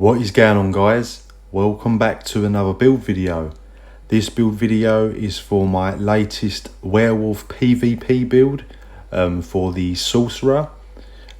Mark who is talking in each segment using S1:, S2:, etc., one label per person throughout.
S1: What is going on, guys? Welcome back to another build video. This build video is for my latest Werewolf PvP build for the Sorcerer.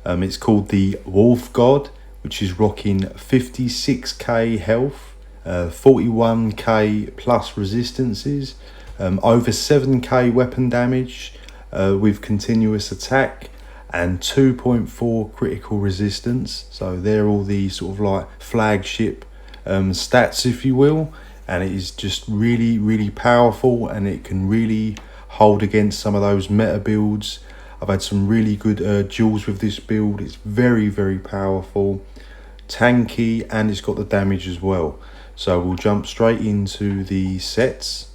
S1: It's called the Wolf God, which is rocking 56k health, 41k plus resistances, over 7k weapon damage with continuous attack, and 2.4 critical resistance. So they're all the sort of like flagship stats, if you will, and it is just really powerful, and it can really hold against some of those meta builds. I've had some really good duels with this build. It's very powerful, tanky, and it's got the damage as well. So we'll jump straight into the sets.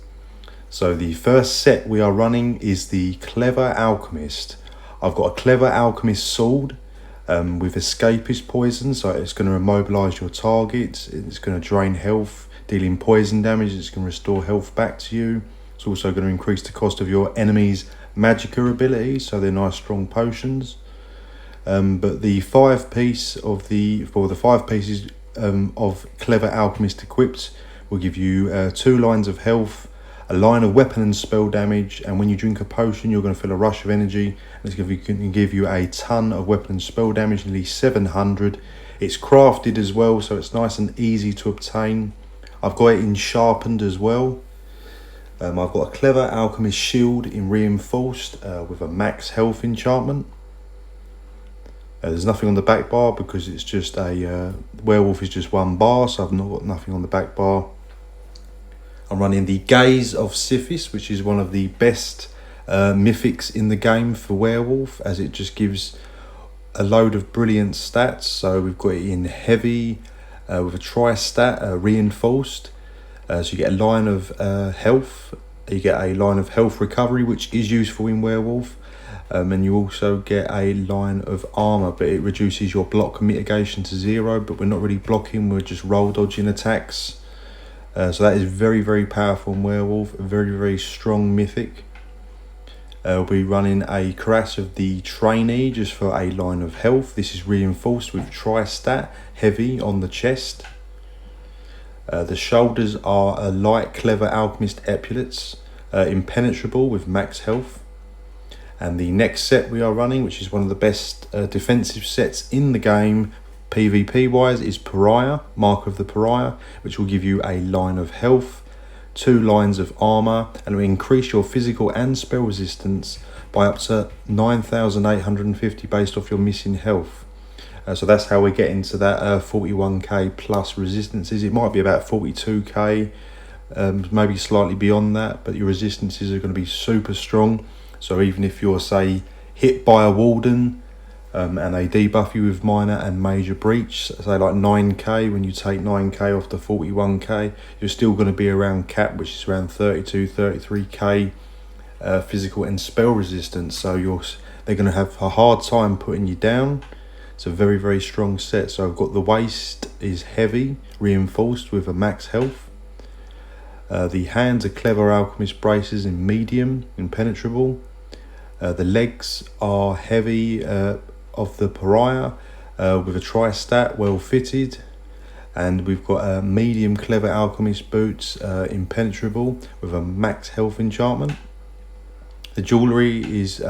S1: So the first set we are running is the Clever Alchemist. I've got a Clever Alchemist sword with escapist poison, so it's going to immobilize your targets. It's going to drain health, dealing poison damage. It's going to restore health back to you. It's also going to increase the cost of your enemy's magicka abilities, so they're nice strong potions. But the 5 piece of the 5 pieces of Clever Alchemist equipped will give you 2 lines of health, a line of weapon and spell damage, and when you drink a potion you're going to feel a rush of energy, and it's going to give you a ton of weapon and spell damage, nearly 700. It's crafted as well, so it's nice and easy to obtain. I've got it in sharpened as well. I've got a Clever Alchemist shield in reinforced with a max health enchantment. There's nothing on the back bar because it's just a werewolf is just 1 bar, so I've not got nothing on the back bar. I'm running the Gaze of Sithis, which is one of the best mythics in the game for werewolf, as it just gives a load of brilliant stats. So we've got it in heavy with a tri-stat, reinforced. So you get a line of health, you get a line of health recovery, which is useful in werewolf, and you also get a line of armor, but it reduces your block mitigation to 0. But we're not really blocking, we're just roll dodging attacks. So that is very powerful in werewolf, a very strong mythic. We'll be running a Crash of the Trainee just for a line of health. This is reinforced with tri-stat, heavy on the chest. The shoulders are a light Clever Alchemist epaulets, impenetrable with max health. And the next set we are running, which is one of the best defensive sets in the game PvP wise, is Pariah, Mark of the Pariah, which will give you a line of health, 2 lines of armor, and will increase your physical and spell resistance by up to 9,850 based off your missing health. So that's how we get into that 41k plus resistances. It might be about 42k, maybe slightly beyond that, but your resistances are going to be super strong. So even if you're, say, hit by a warden, and they debuff you with minor and major breach, say like 9k, when you take 9k off the 41k, you're still going to be around cap, which is around 33k physical and spell resistance. So they're going to have a hard time putting you down. It's a very strong set. So I've got the waist is heavy, reinforced with a max health. The hands are Clever Alchemist braces in medium, impenetrable. The legs are heavy of the Pariah with a tri-stat, well fitted. And we've got a medium Clever Alchemist boots, impenetrable with a max health enchantment. The jewellery is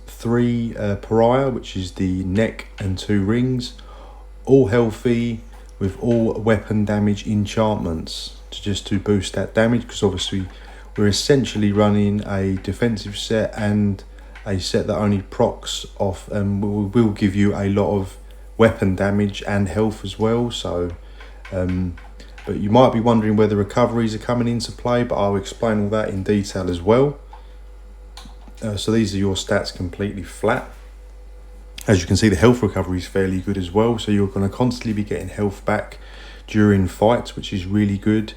S1: 3 Pariah, which is the neck and 2 rings, all healthy with all weapon damage enchantments to boost that damage, because obviously we're essentially running a defensive set and a set that only procs off, and will give you a lot of weapon damage and health as well. So but you might be wondering whether recoveries are coming into play, but I'll explain all that in detail as well. So these are your stats completely flat. As you can see, the health recovery is fairly good as well, so you're going to constantly be getting health back during fights, which is really good.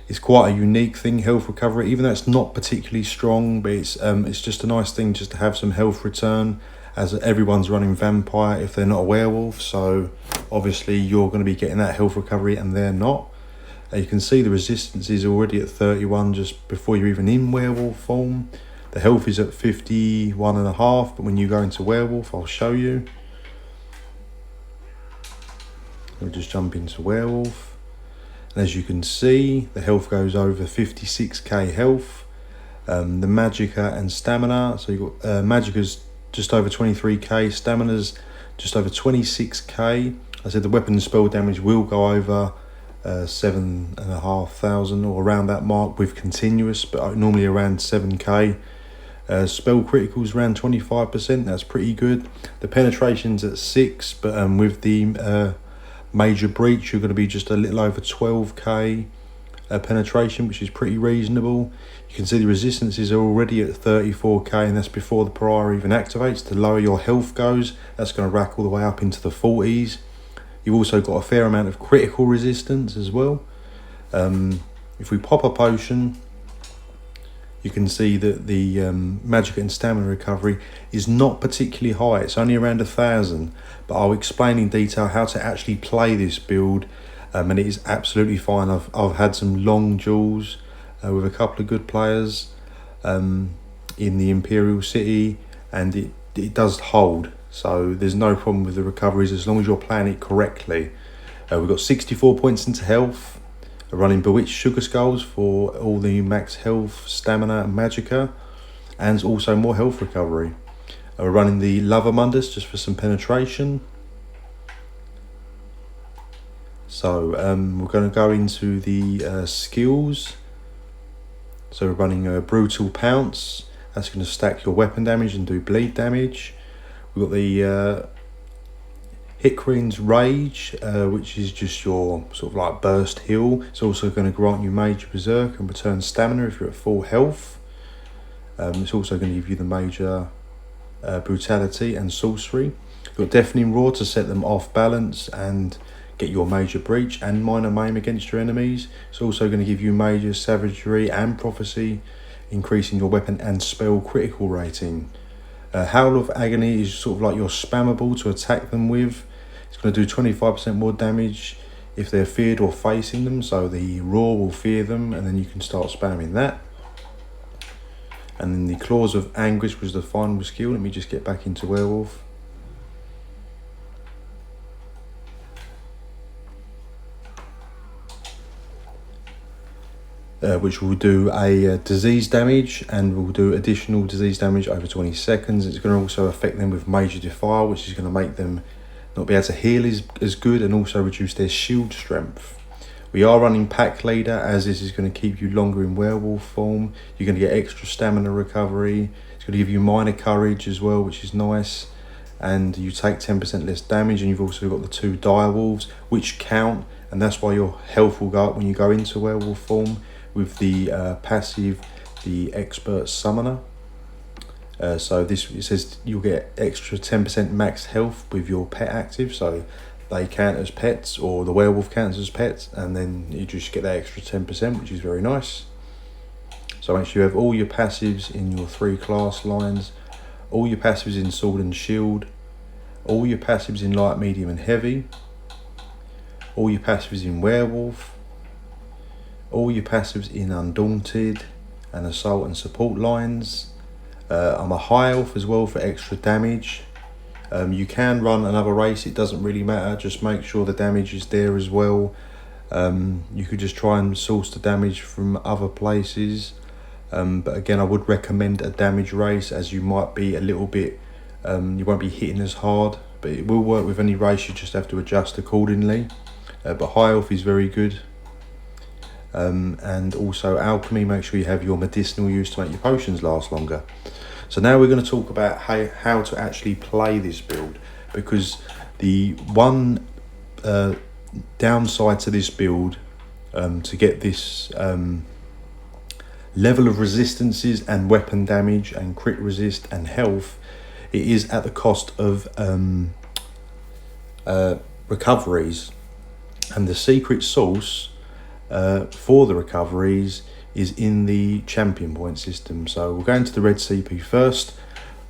S1: It's quite a unique thing, health recovery, even though it's not particularly strong, but it's just a nice thing just to have some health return, as everyone's running vampire if they're not a werewolf. So obviously you're going to be getting that health recovery and they're not. You can see the resistance is already at 31 just before you're even in werewolf form. The health is at 51.5, but when you go into werewolf, I'll show you. We'll just jump into Werewolf. And as you can see, the health goes over 56k health. The Magicka and Stamina. So you've got Magicka's just over 23k, Stamina's just over 26k. I said the weapon and spell damage will go over 7,500 or around that mark with continuous, but normally around 7k. Spell criticals around 25%, that's pretty good. The penetration's at 6, but with the major breach you're going to be just a little over 12k penetration, which is pretty reasonable. You can see the resistances are already at 34k, and that's before the prior even activates. The lower your health goes, that's going to rack all the way up into the 40s. You've also got a fair amount of critical resistance as well. If we pop a potion, you can see that the Magicka and Stamina recovery is not particularly high. It's only around 1,000, but I'll explain in detail how to actually play this build, and it is absolutely fine. I've had some long duels with a couple of good players in the Imperial City, and it does hold, so there's no problem with the recoveries as long as you're playing it correctly. We've got 64 points into health. Running Bewitched Sugar Skulls for all the max health, Stamina and Magicka, and also more health recovery. We're running the Lover Mundus just for some penetration. So we're going to go into the skills. So we're running a Brutal Pounce. That's going to stack your weapon damage and do bleed damage. We've got the Hickreen's Rage, which is just your sort of like burst heal. It's also going to grant you Major Berserk and return stamina if you're at full health. It's also going to give you the Major Brutality and Sorcery. You've got Deafening Roar to set them off balance and get your Major Breach and Minor Maim against your enemies. It's also going to give you Major Savagery and Prophecy, increasing your weapon and spell critical rating. Howl of Agony is sort of like your spammable to attack them with. It's going to do 25% more damage if they're feared or facing them, so the roar will fear them, and then you can start spamming that. And then the Claws of Anguish was the final skill. Let me just get back into Werewolf. Which will do a disease damage, and will do additional disease damage over 20 seconds. It's going to also affect them with Major Defile, which is going to make them not be able to heal as good, and also reduce their shield strength. We are running Pack Leader, as this is going to keep you longer in werewolf form. You're going to get extra stamina recovery. It's going to give you minor courage as well, which is nice. And you take 10% less damage, and you've also got the 2 dire wolves, which count, and that's why your health will go up when you go into werewolf form with the passive, the Expert Summoner. So this, it says you'll get extra 10% max health with your pet active, so they count as pets, or the werewolf counts as pets, and then you just get that extra 10%, which is very nice. So make sure you have all your passives in your 3 class lines, all your passives in Sword and Shield, all your passives in Light, Medium and Heavy, all your passives in Werewolf, all your passives in Undaunted and Assault and Support lines. I'm a high elf as well for extra damage. You can run another race, it doesn't really matter, just make sure the damage is there as well. You could just try and source the damage from other places, but again I would recommend a damage race, as you might be a little bit, you won't be hitting as hard, but it will work with any race, you just have to adjust accordingly. But high elf is very good. And also alchemy, make sure you have your medicinal use to make your potions last longer. So now we're going to talk about how to actually play this build, because the one downside to this build, to get this level of resistances and weapon damage and crit resist and health, it is at the cost of recoveries, and the secret source for the recoveries is in the champion point system. So we'll go into the red CP first.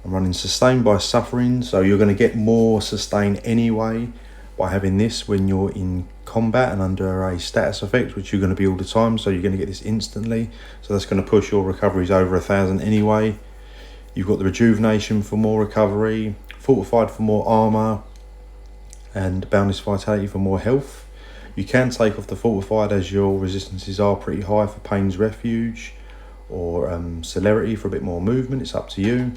S1: I'm running Sustain by Suffering, so you're going to get more sustain anyway by having this when you're in combat and under a status effect, which you're going to be all the time, so you're going to get this instantly. So that's going to push your recoveries over 1,000 anyway. You've got the Rejuvenation for more recovery, Fortified for more armor, and Boundless Vitality for more health. You can take off the Fortified as your resistances are pretty high for Pain's Refuge, or Celerity for a bit more movement. It's up to you.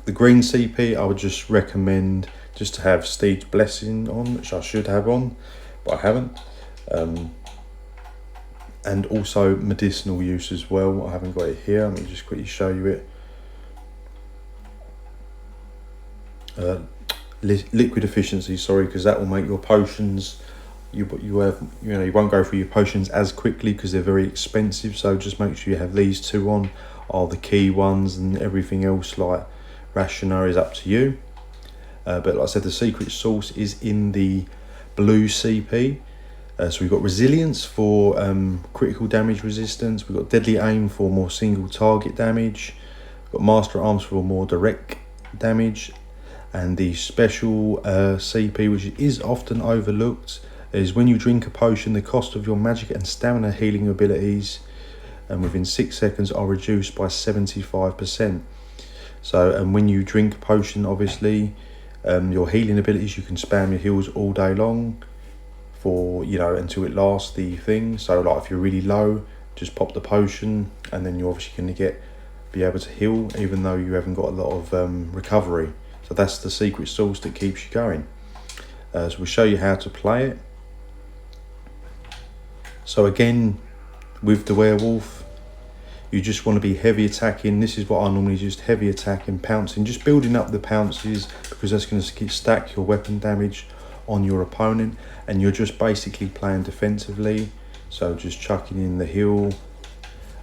S1: The green CP I would just recommend just to have Steed's Blessing on, which I should have on, but I haven't. And also medicinal use as well. I haven't got it here. Let me just quickly show you it. Liquid efficiency, sorry, because that will make your potions. You won't go through your potions as quickly because they're very expensive. So just make sure you have these two on. Are the key ones, and everything else like rationer is up to you. But like I said, the secret source is in the blue CP. So we've got resilience for critical damage resistance. We've got deadly aim for more single target damage. We've got master arms for more direct damage. And the special CP, which is often overlooked, is when you drink a potion, the cost of your magic and stamina healing abilities within 6 seconds are reduced by 75%. So, and when you drink a potion, obviously, your healing abilities, you can spam your heals all day long for, until it lasts the thing. So like if you're really low, just pop the potion and then you're obviously going to be able to heal even though you haven't got a lot of recovery. So that's the secret sauce that keeps you going. So we'll show you how to play it. So again, with the werewolf, you just want to be heavy attacking. This is what I normally just heavy attacking, pouncing, just building up the pounces, because that's going to stack your weapon damage on your opponent, and you're just basically playing defensively. So just chucking in the heal,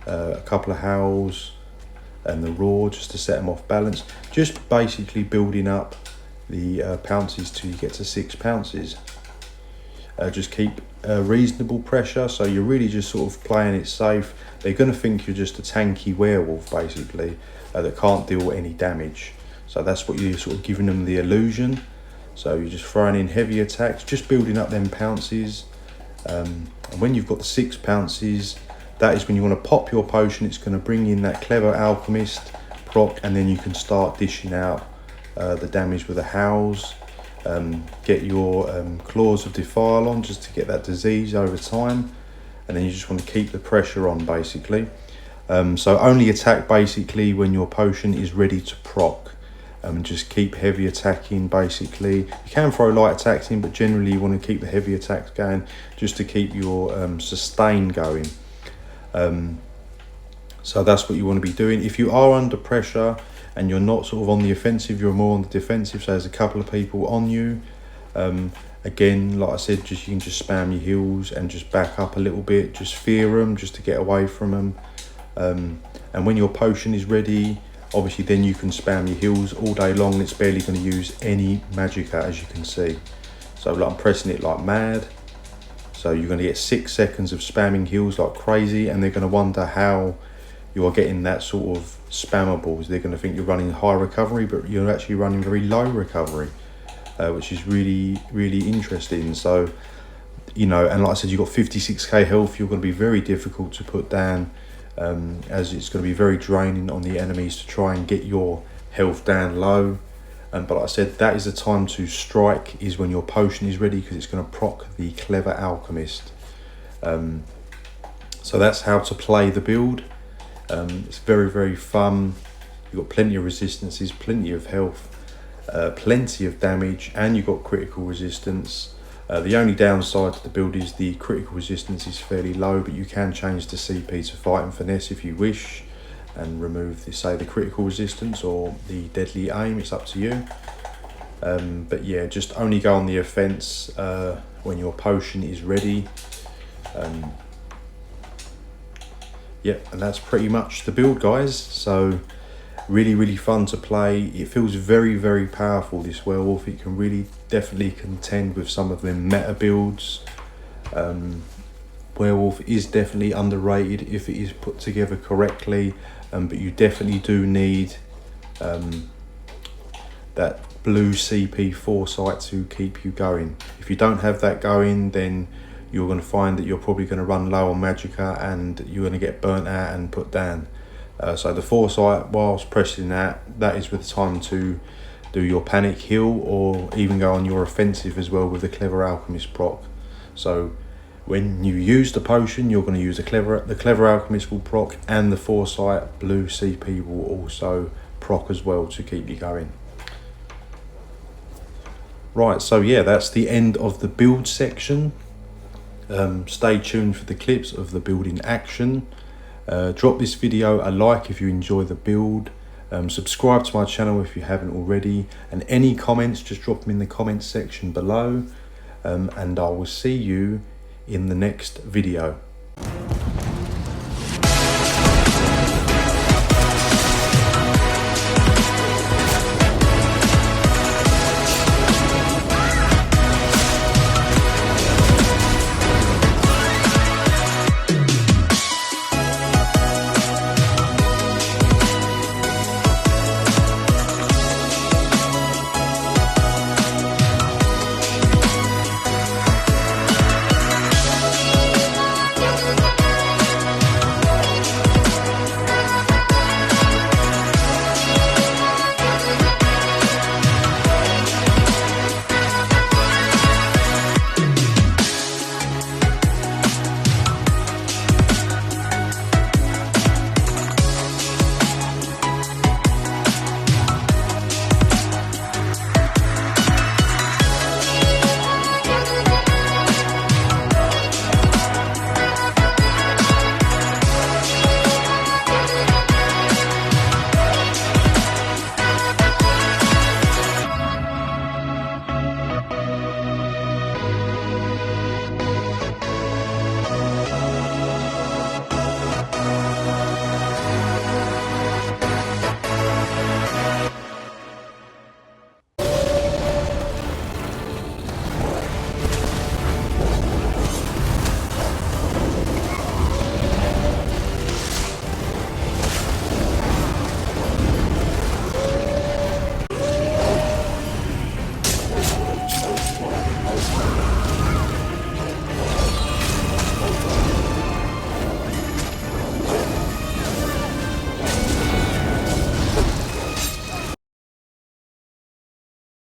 S1: a couple of howls and the roar just to set them off balance, just basically building up the pounces till you get to 6 pounces. Just keep reasonable pressure, so you're really just sort of playing it safe. They're going to think you're just a tanky werewolf basically, that can't deal any damage. So that's what you're sort of giving them the illusion. So you're just throwing in heavy attacks, just building up them pounces. And when you've got the 6 pounces, that is when you want to pop your potion. It's going to bring in that clever alchemist proc, and then you can start dishing out the damage with the howls. Get your claws of defile on just to get that disease over time, and then you just want to keep the pressure on basically. So only attack basically when your potion is ready to proc. Just keep heavy attacking basically. You can throw light attacks in, but generally you want to keep the heavy attacks going just to keep your sustain going. So that's what you want to be doing. If you are under pressure and you're not sort of on the offensive, you're more on the defensive, so there's a couple of people on you, again, like I said, you can just spam your heals and just back up a little bit, just fear them just to get away from them. And when your potion is ready, obviously then you can spam your heals all day long, and it's barely going to use any magicka, as you can see. So like I'm pressing it like mad. So you're going to get 6 seconds of spamming heals like crazy, and they're going to wonder how you are getting that sort of spammables. They're going to think you're running high recovery, but you're actually running very low recovery, which is really, really interesting. So, and like I said, you've got 56k health. You're going to be very difficult to put down, as it's going to be very draining on the enemies to try and get your health down low. But like I said, that is the time to strike, is when your potion is ready, because it's going to proc the clever alchemist. So that's how to play the build. It's very, very fun. You've got plenty of resistances, plenty of health, plenty of damage, and you've got critical resistance. The only downside to the build is the critical resistance is fairly low, but you can change the CP to fight and finesse if you wish, and remove the critical resistance or the deadly aim. It's up to you. But yeah, just only go on the offense when your potion is ready. Yeah, and that's pretty much the build, guys. So really, really fun to play. It feels very, very powerful, this werewolf. It can really definitely contend with some of them meta builds. Werewolf is definitely underrated if it is put together correctly, but you definitely do need that blue CP foresight to keep you going. If you don't have that going, then you're going to find that you're probably going to run low on magicka, and you're going to get burnt out and put down. So the foresight, whilst pressing that is with the time to do your panic heal, or even go on your offensive as well with the Clever Alchemist proc. So when you use the potion, you're going to use the Clever Alchemist will proc, and the Foresight blue CP will also proc as well to keep you going. Right, so yeah, that's the end of the build section. Stay tuned for the clips of the build in action. Drop this video a like if you enjoy the build. Subscribe to my channel if you haven't already, and any comments, just drop them in the comments section below, and I will see you in the next video.